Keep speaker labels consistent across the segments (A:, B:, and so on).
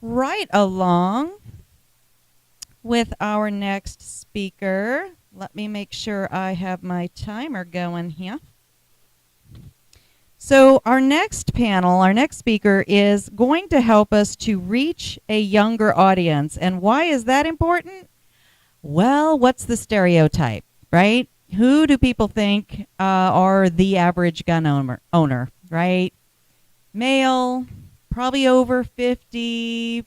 A: right along with our next speaker. Let me make sure I have my timer going here. So our next panel, our next speaker is going to help us to reach a younger audience. And why is that important? Well, what's the stereotype, right? Who do people think are the average gun owner, right? Male, probably over 50,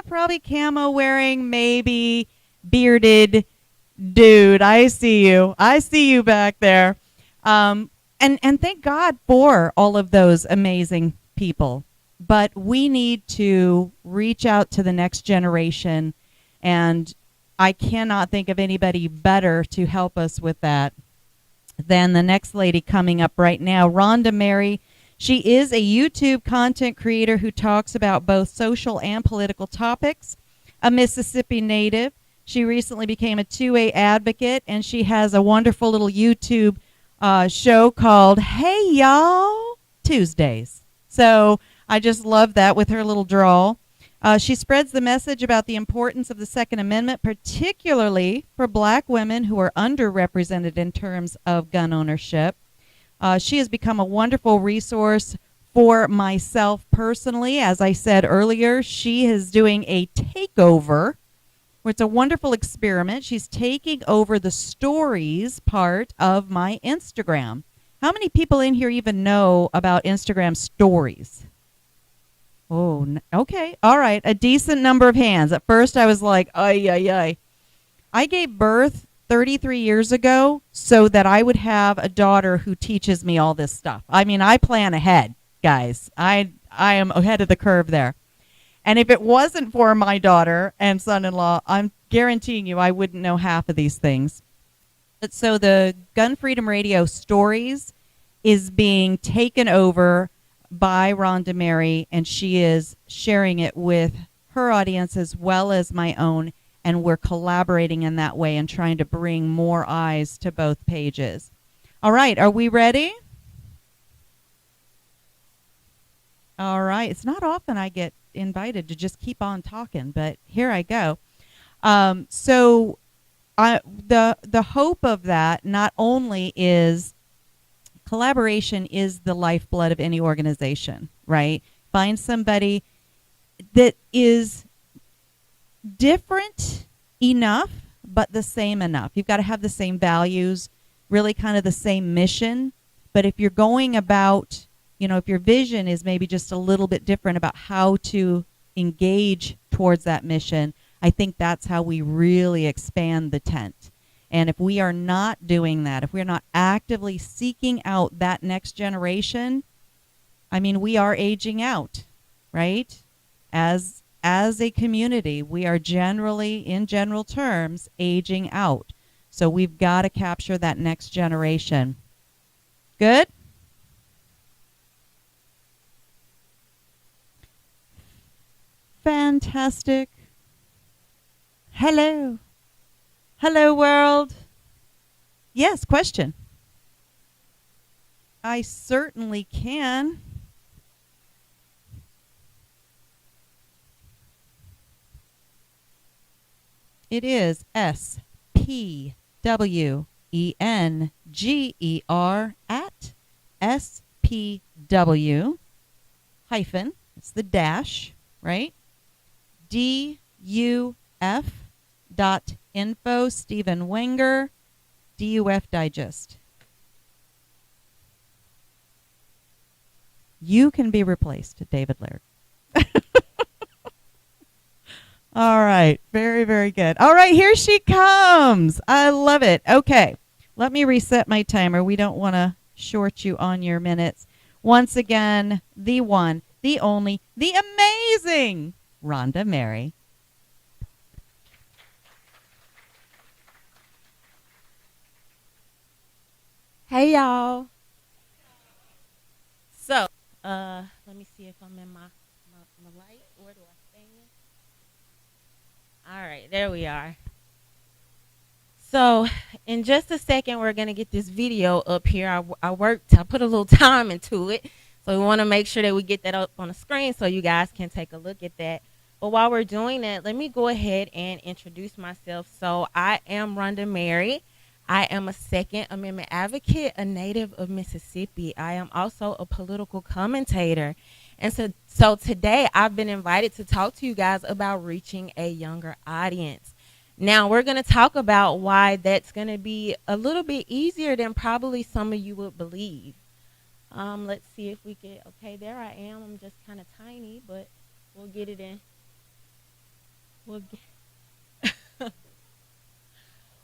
A: probably camo wearing, maybe bearded dude. I see you. I see you back there. And thank God for all of those amazing people. But we need to reach out to the next generation, and I cannot think of anybody better to help us with that than the next lady coming up right now, Rhonda Mary. She is a YouTube content creator who talks about both social and political topics, a Mississippi native. She recently became a 2A advocate, and she has a wonderful little YouTube show called Hey Y'all Tuesdays. So I just love that with her little drawl. She spreads the message about the importance of the Second Amendment, particularly for black women who are underrepresented in terms of gun ownership. She has become a wonderful resource for myself personally. As I said earlier, she is doing a takeover, where it's a wonderful experiment. She's taking over the stories part of my Instagram. How many people in here even know about Instagram stories? Oh, okay. All right. A decent number of hands. At first, I was like, ay, ay, ay. I gave birth 33 years ago so that I would have a daughter who teaches me all this stuff. I mean, I plan ahead, guys. I am ahead of the curve there. And if it wasn't for my daughter and son-in-law, I'm guaranteeing you I wouldn't know half of these things. But so the Gun Freedom Radio Stories is being taken over by Rhonda Mary, and she is sharing it with her audience as well as my own, and we're collaborating in that way and trying to bring more eyes to both pages. All right, are we ready? All right. It's not often I get invited to just keep on talking, but here I go. The hope of that not only is collaboration is the lifeblood of any organization, right? Find somebody that is different enough, but the same enough. You've got to have the same values, really kind of the same mission. But if you're going about, if your vision is maybe just a little bit different about how to engage towards that mission, I think that's how we really expand the tent. And if we are not doing that, if we're not actively seeking out that next generation, I mean, we are aging out, right? As a community, we are generally, in general terms, aging out. So we've got to capture that next generation. Good? Fantastic. Hello. Hello, world. Yes, question. I certainly can. It is SPWENGER at SPW hyphen, it's the dash, right? DUF.info, Stephen Wenger, DUF Digest. You can be replaced, David Laird. All right. Very, very good. All right. Here she comes. I love it. Okay. Let me reset my timer. We don't want to short you on your minutes. Once again, the one, the only, the amazing Rhonda Mary.
B: Hey, y'all. So, let me see if I'm in my light. Where do I stand? All right, there we are. So, in just a second, we're going to get this video up here. I put a little time into it. So, we want to make sure that we get that up on the screen so you guys can take a look at that. But while we're doing that, let me go ahead and introduce myself. So I am Rhonda Mary. I am a Second Amendment advocate, a native of Mississippi. I am also a political commentator. And so today I've been invited to talk to you guys about reaching a younger audience. Now we're going to talk about why that's going to be a little bit easier than probably some of you would believe. Let's see if we get, okay, there I am. I'm just kind of tiny, but we'll get it in.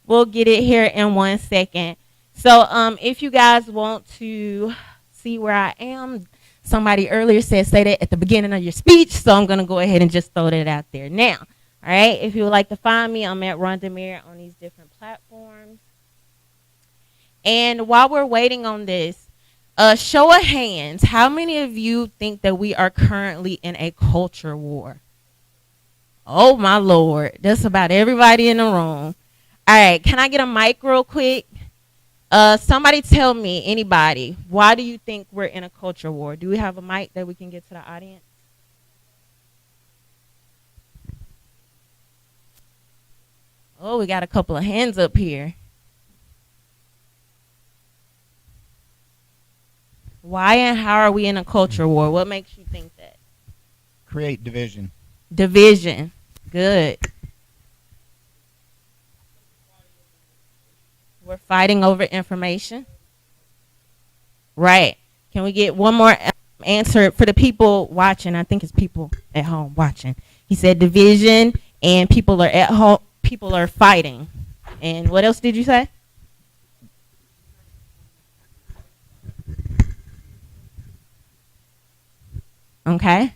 B: We'll get it here in 1 second. So if you guys want to see where I am, somebody earlier said say that at the beginning of your speech, so I'm going to go ahead and just throw that out there now. All right, if you would like to find me, I'm at Rhonda Mary on these different platforms. And while we're waiting on this, show of hands, how many of you think that we are currently in a culture war? Oh, my Lord. That's about everybody in the room. All right. Can I get a mic real quick? Somebody tell me, anybody, why do you think we're in a culture war? Do we have a mic that we can get to the audience? Oh, we got a couple of hands up here. Why and how are we in a culture war? What makes you think that?
C: Create division.
B: Division. Good. We're fighting over information. Right. Can we get one more answer for the people watching? I think it's people at home watching. He said division and people are at home. People are fighting. And what else did you say? Okay.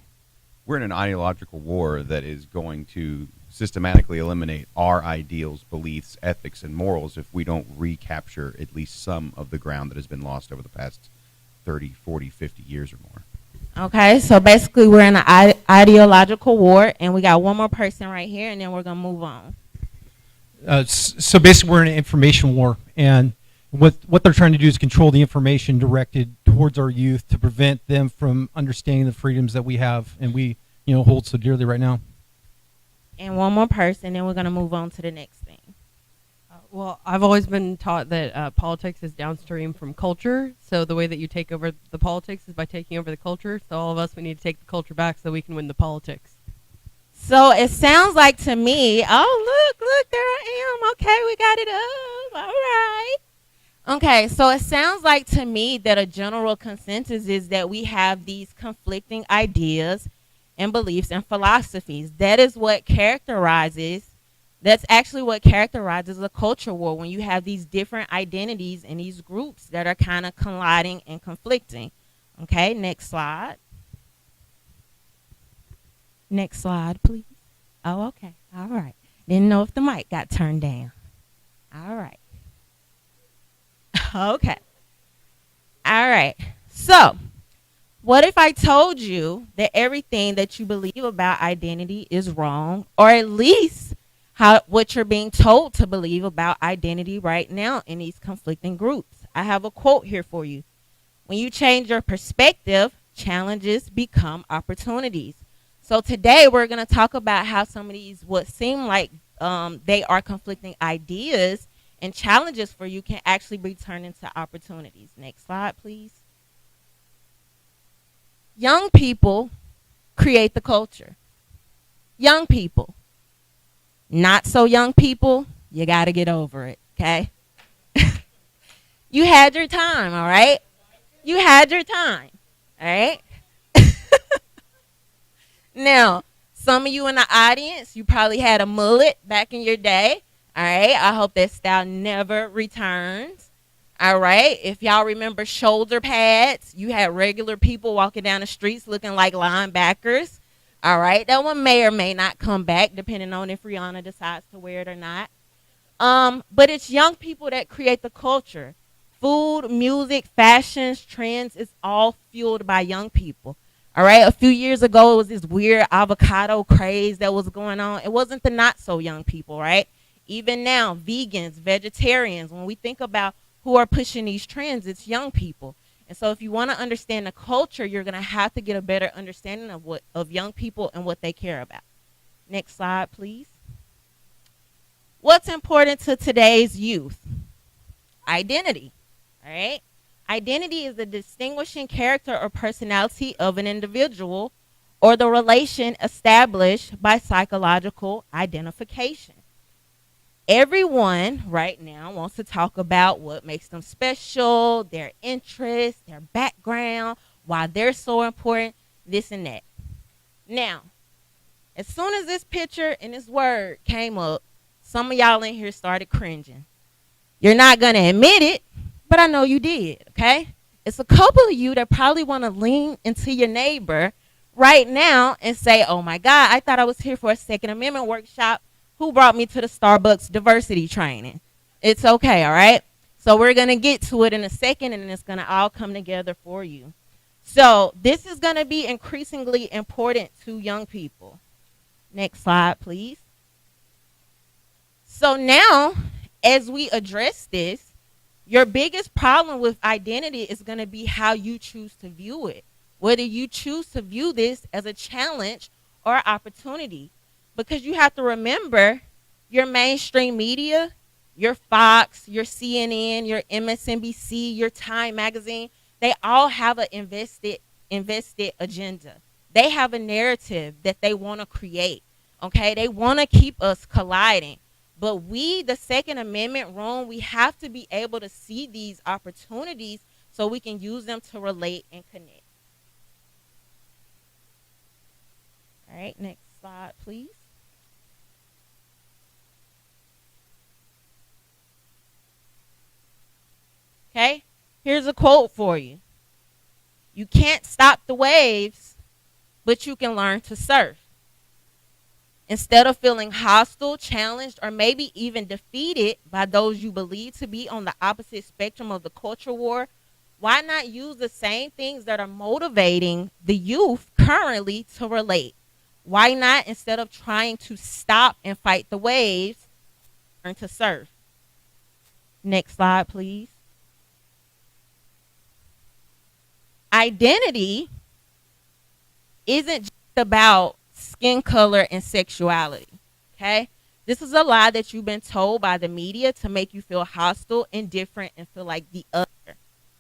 D: We're in an ideological war that is going to systematically eliminate our ideals, beliefs, ethics, and morals if we don't recapture at least some of the ground that has been lost over the past 30, 40, 50 years or more.
B: Okay, so basically we're in an ideological war, and we got one more person right here, and then we're going to move on.
E: So basically we're in an information war, and what they're trying to do is control the information directed towards our youth to prevent them from understanding the freedoms that we have and we hold so dearly right now.
B: And one more person, then we're going to move on to the next thing.
F: Well, I've always been taught that politics is downstream from culture. So the way that you take over the politics is by taking over the culture. So all of us, we need to take the culture back so we can win the politics.
B: So it sounds like to me, oh, look, there I am. Okay, we got it up. All right. Okay, so it sounds like to me that a general consensus is that we have these conflicting ideas and beliefs and philosophies. That's actually what characterizes a culture war, when you have these different identities and these groups that are kind of colliding and conflicting. Okay, next slide. Next slide, please. Oh, okay. All right. Didn't know if the mic got turned down. All right. Okay. All right. So, what if I told you that everything that you believe about identity is wrong, or at least what you're being told to believe about identity right now in these conflicting groups? I have a quote here for you. When you change your perspective, challenges become opportunities. So today we're going to talk about how some of these what seem like they are conflicting ideas and challenges for you can actually be turned into opportunities. Next slide, please. Young people create the culture. Young people. Not so young people, you got to get over it, okay? You had your time, all right? You had your time, all right? Now, some of you in the audience, you probably had a mullet back in your day. All right, I hope that style never returns. All right, if y'all remember shoulder pads, you had regular people walking down the streets looking like linebackers. All right, that one may or may not come back depending on if Rihanna decides to wear it or not. But it's young people that create the culture. Food, music, fashions, trends, it's all fueled by young people. All right, a few years ago, it was this weird avocado craze that was going on. It wasn't the not so young people, right? Even now, vegans, vegetarians, when we think about who are pushing these trends, it's young people. And so if you want to understand the culture, you're going to have to get a better understanding of young people and what they care about. Next slide, please. What's important to today's youth? Identity. All right. Identity is the distinguishing character or personality of an individual or the relation established by psychological identification. Everyone right now wants to talk about what makes them special, their interests, their background, why they're so important, this and that. Now, as soon as this picture and this word came up, some of y'all in here started cringing. You're not going to admit it, but I know you did, okay? It's a couple of you that probably want to lean into your neighbor right now and say, oh my God, I thought I was here for a Second Amendment workshop. Who brought me to the Starbucks diversity training? It's okay, all right? So we're going to get to it in a second, and it's going to all come together for you. So this is going to be increasingly important to young people. Next slide, please. So now, as we address this, your biggest problem with identity is going to be how you choose to view it. Whether you choose to view this as a challenge or opportunity. Because you have to remember, your mainstream media, your Fox, your CNN, your MSNBC, your Time Magazine, they all have an invested agenda. They have a narrative that they want to create, okay? They want to keep us colliding. But we, the Second Amendment room, we have to be able to see these opportunities so we can use them to relate and connect. All right, next slide, please. Okay, here's a quote for you. You can't stop the waves, but you can learn to surf. Instead of feeling hostile, challenged, or maybe even defeated by those you believe to be on the opposite spectrum of the culture war, why not use the same things that are motivating the youth currently to relate? Why not, instead of trying to stop and fight the waves, learn to surf? Next slide, please. Identity isn't just about skin color and sexuality, okay? This is a lie that you've been told by the media to make you feel hostile, indifferent, and feel like the other.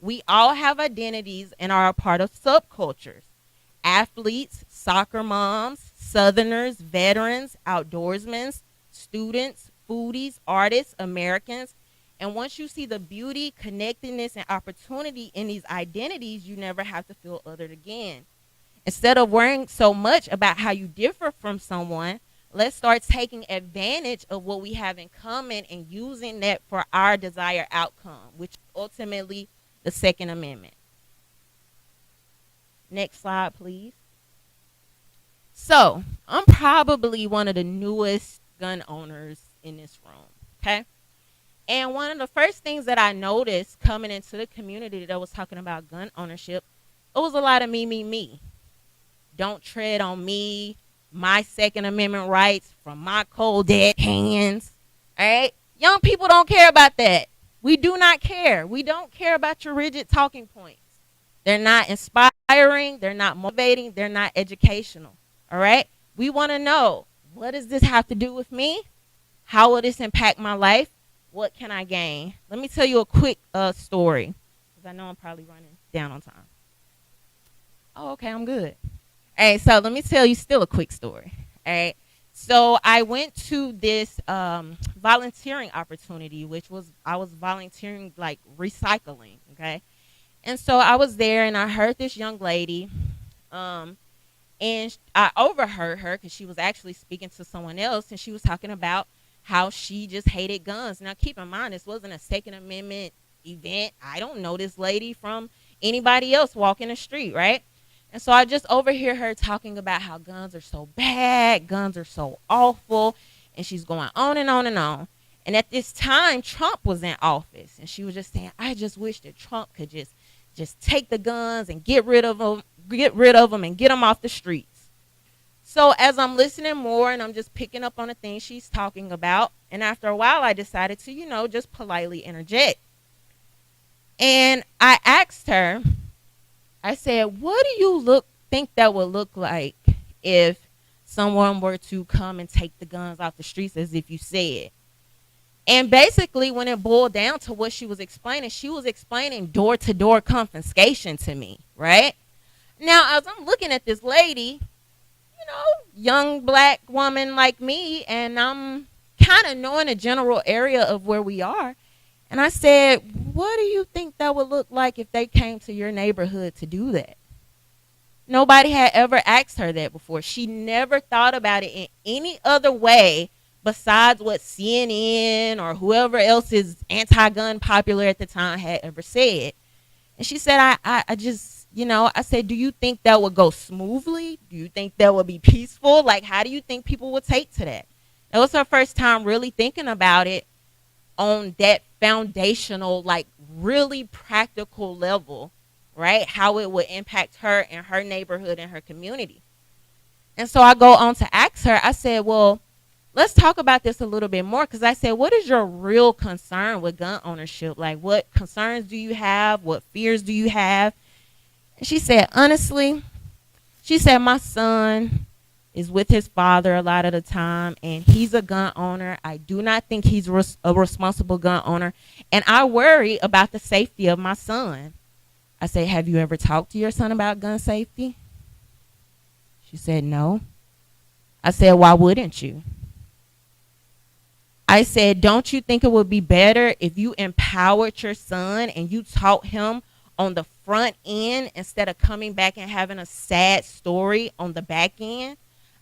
B: We all have identities and are a part of subcultures. Athletes, soccer moms, Southerners, veterans, outdoorsmen, students, foodies, artists, Americans. And once you see the beauty, connectedness, and opportunity in these identities, you never have to feel othered again. Instead of worrying so much about how you differ from someone, let's start taking advantage of what we have in common and using that for our desired outcome, which is ultimately the Second Amendment. Next slide, please. So, I'm probably one of the newest gun owners in this room, okay? And one of the first things that I noticed coming into the community that was talking about gun ownership, it was a lot of me. Don't tread on me, my Second Amendment rights from my cold dead hands. All right? Young people don't care about that. We do not care. We don't care about your rigid talking points. They're not inspiring. They're not motivating. They're not educational. All right? We want to know, what does this have to do with me? How will this impact my life? What can I gain? Let me tell you a quick story, because I know I'm probably running down on time. Oh, okay, I'm good. All right, so let me tell you still a quick story. All right, so I went to this volunteering opportunity, which was, I was volunteering like recycling, okay? And so I was there, and I heard this young lady, and I overheard her because she was actually speaking to someone else, and she was talking about how she just hated guns. Now, keep in mind, this wasn't a Second Amendment event. I don't know this lady from anybody else walking the street, right? And so I just overhear her talking about how guns are so bad, guns are so awful, and she's going on and on and on. And at this time, Trump was in office, and she was just saying, I just wish that Trump could just take the guns and get rid of them and get them off the streets. So as I'm listening more and I'm just picking up on the things she's talking about, and after a while I decided to, just politely interject. And I asked her, I said, what do you think that would look like if someone were to come and take the guns off the streets, as if you said. And basically, when it boiled down to what she was explaining door-to-door confiscation to me, right? Now, as I'm looking at this lady, young black woman like me, and I'm kind of knowing a general area of where we are. And I said, what do you think that would look like if they came to your neighborhood to do that? Nobody had ever asked her that before. She never thought about it in any other way besides what CNN or whoever else is anti-gun popular at the time had ever said. And she said, I just, I said, do you think that would go smoothly? Do you think that would be peaceful? Like, how do you think people would take to that? That was her first time really thinking about it on that foundational, like really practical level, right? How it would impact her and her neighborhood and her community. And so I go on to ask her, I said, well, let's talk about this a little bit more. Because I said, what is your real concern with gun ownership? Like, what concerns do you have? What fears do you have? And she said, honestly, she said, my son is with his father a lot of the time, and he's a gun owner. I do not think he's a responsible gun owner, and I worry about the safety of my son. I said, have you ever talked to your son about gun safety? She said, no. I said, why wouldn't you? I said, don't you think it would be better if you empowered your son and you taught him on the front end instead of coming back and having a sad story on the back end?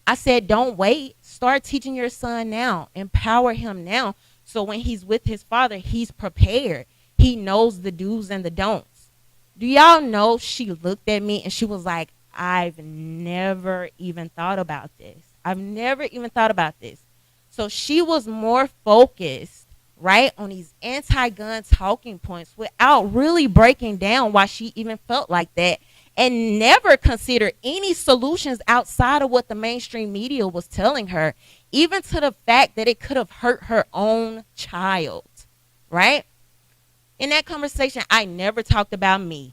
B: I said, don't wait. Start teaching your son now. Empower him now. So when he's with his father, he's prepared. He knows the do's and the don'ts. Do y'all know she looked at me and she was like, I've never even thought about this. I've never even thought about this. So she was more focused, right, on these anti-gun talking points without really breaking down why she even felt like that, and never considered any solutions outside of what the mainstream media was telling her, even to the fact that it could have hurt her own child, right? In that conversation, I never talked about me.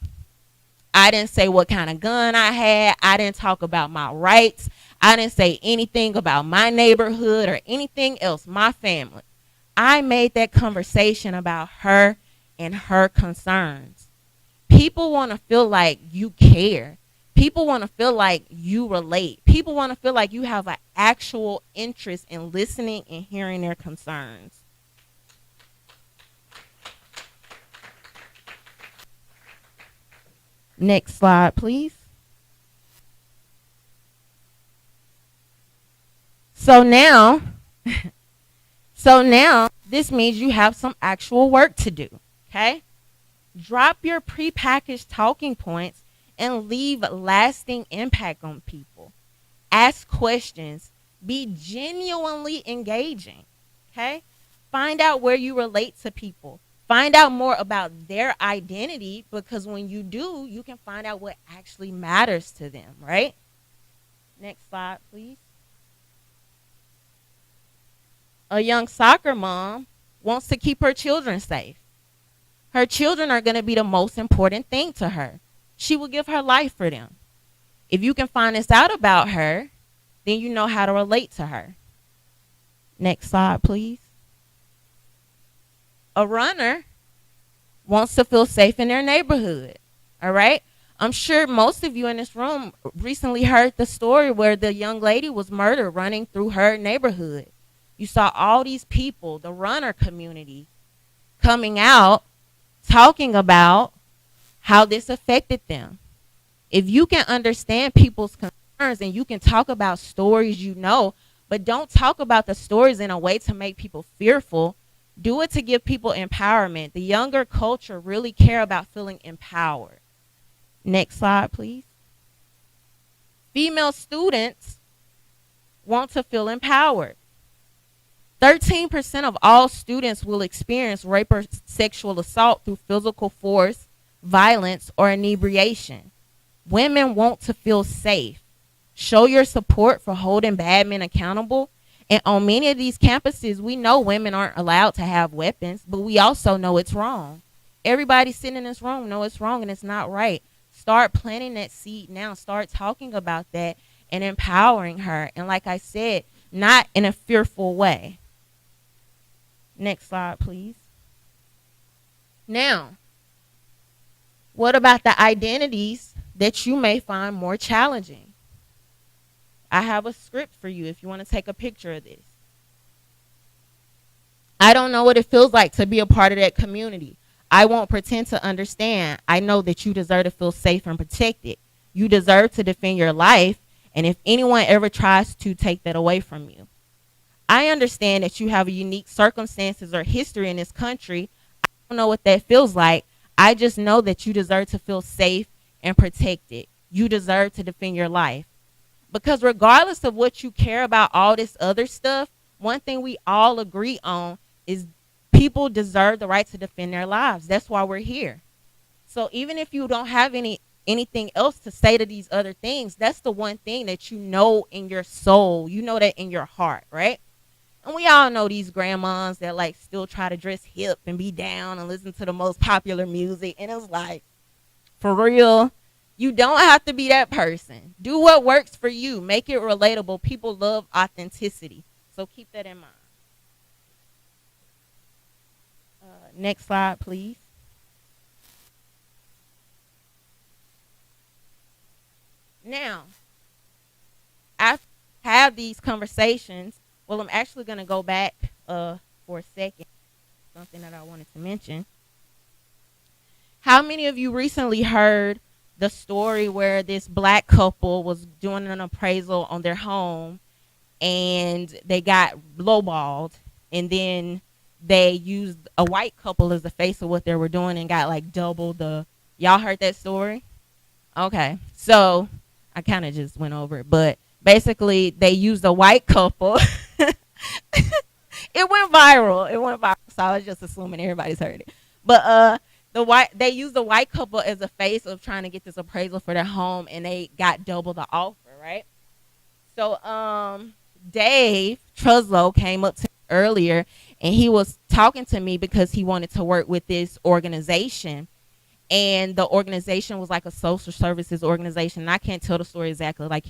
B: I didn't say what kind of gun I had. I didn't talk about my rights. I didn't say anything about my neighborhood or anything else, my family. I made that conversation about her and her concerns. People want to feel like you care. People want to feel like you relate. People want to feel like you have an actual interest in listening and hearing their concerns. Next slide, please. So now this means you have some actual work to do, okay? Drop your prepackaged talking points and leave lasting impact on people. Ask questions. Be genuinely engaging, okay? Find out where you relate to people. Find out more about their identity, because when you do, you can find out what actually matters to them, right? Next slide, please. A young soccer mom wants to keep her children safe. Her children are going to be the most important thing to her. She will give her life for them. If you can find this out about her, then you know how to relate to her. Next slide, please. A runner wants to feel safe in their neighborhood, all right? I'm sure most of you in this room recently heard the story where the young lady was murdered running through her neighborhood. You saw all these people, the runner community, coming out talking about how this affected them. If you can understand people's concerns and you can talk about stories you know, but don't talk about the stories in a way to make people fearful, do it to give people empowerment. The younger culture really care about feeling empowered. Next slide, please. Female students want to feel empowered. 13% of all students will experience rape or sexual assault through physical force, violence, or inebriation. Women want to feel safe. Show your support for holding bad men accountable. And on many of these campuses, we know women aren't allowed to have weapons, but we also know it's wrong. Everybody sitting in this room know it's wrong and it's not right. Start planting that seed now. Start talking about that. and empowering her. And like I said, not in a fearful way. Next slide, please. Now, what about the identities that you may find more challenging? I have a script for you if you want to take a picture of this. I don't know what it feels like to be a part of that community. I won't pretend to understand. I know that you deserve to feel safe and protected. You deserve to defend your life, and if anyone ever tries to take that away from you. I understand that you have a unique circumstances or history in this country. I don't know what that feels like. I just know that you deserve to feel safe and protected. You deserve to defend your life. Because regardless of what you care about, all this other stuff, one thing we all agree on is people deserve the right to defend their lives. That's why we're here. So even if you don't have anything else to say to these other things, that's the one thing that you know in your soul. You know that in your heart, right? And we all know these grandmas that like still try to dress hip and be down and listen to the most popular music. And it's like, for real, you don't have to be that person. Do what works for you. Make it relatable. People love authenticity. So keep that in mind. Next slide, please. Now, after I have these conversations, well, I'm actually going to go back for a second. Something that I wanted to mention. How many of you recently heard the story where this black couple was doing an appraisal on their home and they got lowballed, and then they used a white couple as the face of what they were doing and got like double the, y'all heard that story? Okay, so I kind of just went over it, but basically they used a white couple. It went viral. So I was just assuming everybody's heard it. But they used the white couple as a face of trying to get this appraisal for their home, and they got double the offer, right? So Dave Truslow came up to me earlier, and he was talking to me because he wanted to work with this organization. And the organization was like a social services organization. And I can't tell the story exactly like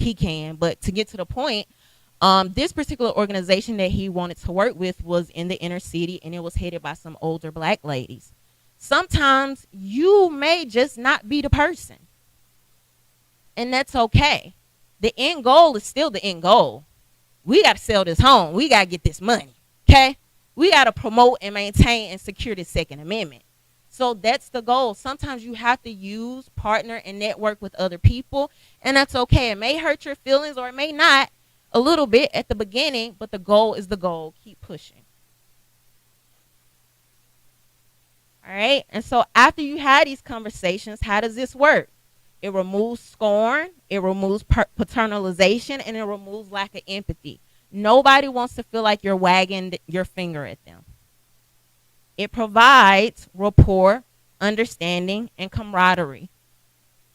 B: he can, but to get to the point, this particular organization that he wanted to work with was in the inner city, and it was headed by some older black ladies. Sometimes you may just not be the person, and that's okay. The end goal is still the end goal. We got to sell this home. We got to get this money, okay? We got to promote and maintain and secure the Second Amendment. So that's the goal. Sometimes you have to use, partner, and network with other people, and that's okay. It may hurt your feelings or it may not a little bit at the beginning, but the goal is the goal. Keep pushing. All right? And so after you had these conversations, how does this work? It removes scorn, it removes paternalization, and it removes lack of empathy. Nobody wants to feel like you're wagging your finger at them. It provides rapport, understanding, and camaraderie.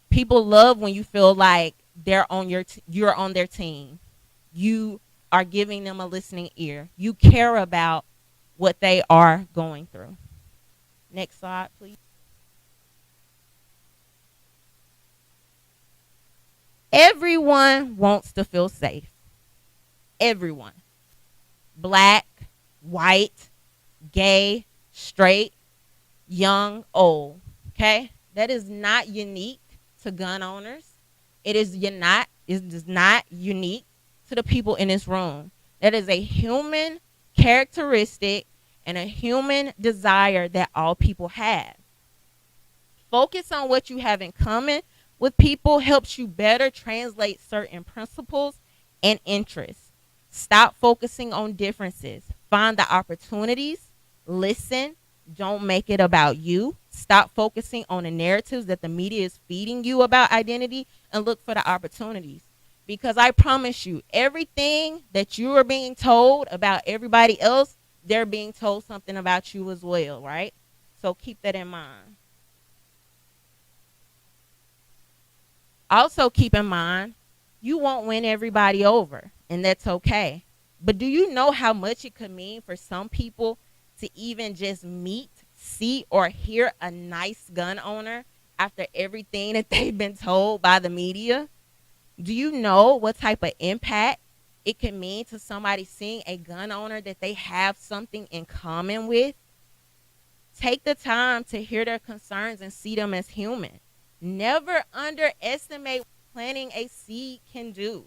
B: People love when you feel like you're on their team. You are giving them a listening ear. You care about what they are going through. Next slide, please. Everyone wants to feel safe. Everyone. Black, white, gay, straight, young, old. Okay? That is not unique to gun owners. It is not unique to the people in this room. That is a human characteristic and a human desire that all people have. Focus on what you have in common with people helps you better translate certain principles and interests. Stop focusing on differences. Find the opportunities. Listen. Don't make it about you. Stop focusing on the narratives that the media is feeding you about identity and look for the opportunities. Because I promise you, everything that you are being told about everybody else, they're being told something about you as well, right? So keep that in mind. Also keep in mind, you won't win everybody over, and that's okay. But do you know how much it could mean for some people to even just meet, see, or hear a nice gun owner after everything that they've been told by the media? Do you know what type of impact it can mean to somebody seeing a gun owner that they have something in common with? Take the time to hear their concerns and see them as human. Never underestimate what planting a seed can do.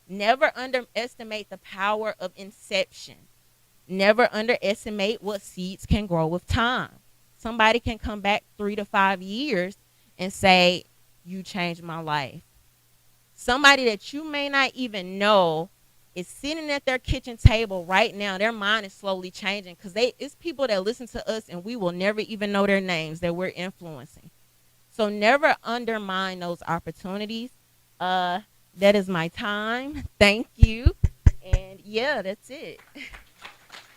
B: Never underestimate the power of inception. Never underestimate what seeds can grow with time. Somebody can come back 3 to 5 years and say, you changed my life. Somebody that you may not even know is sitting at their kitchen table right now. Their mind is slowly changing because it's people that listen to us and we will never even know their names that we're influencing. So never undermine those opportunities. That is my time. Thank you. And yeah, that's it.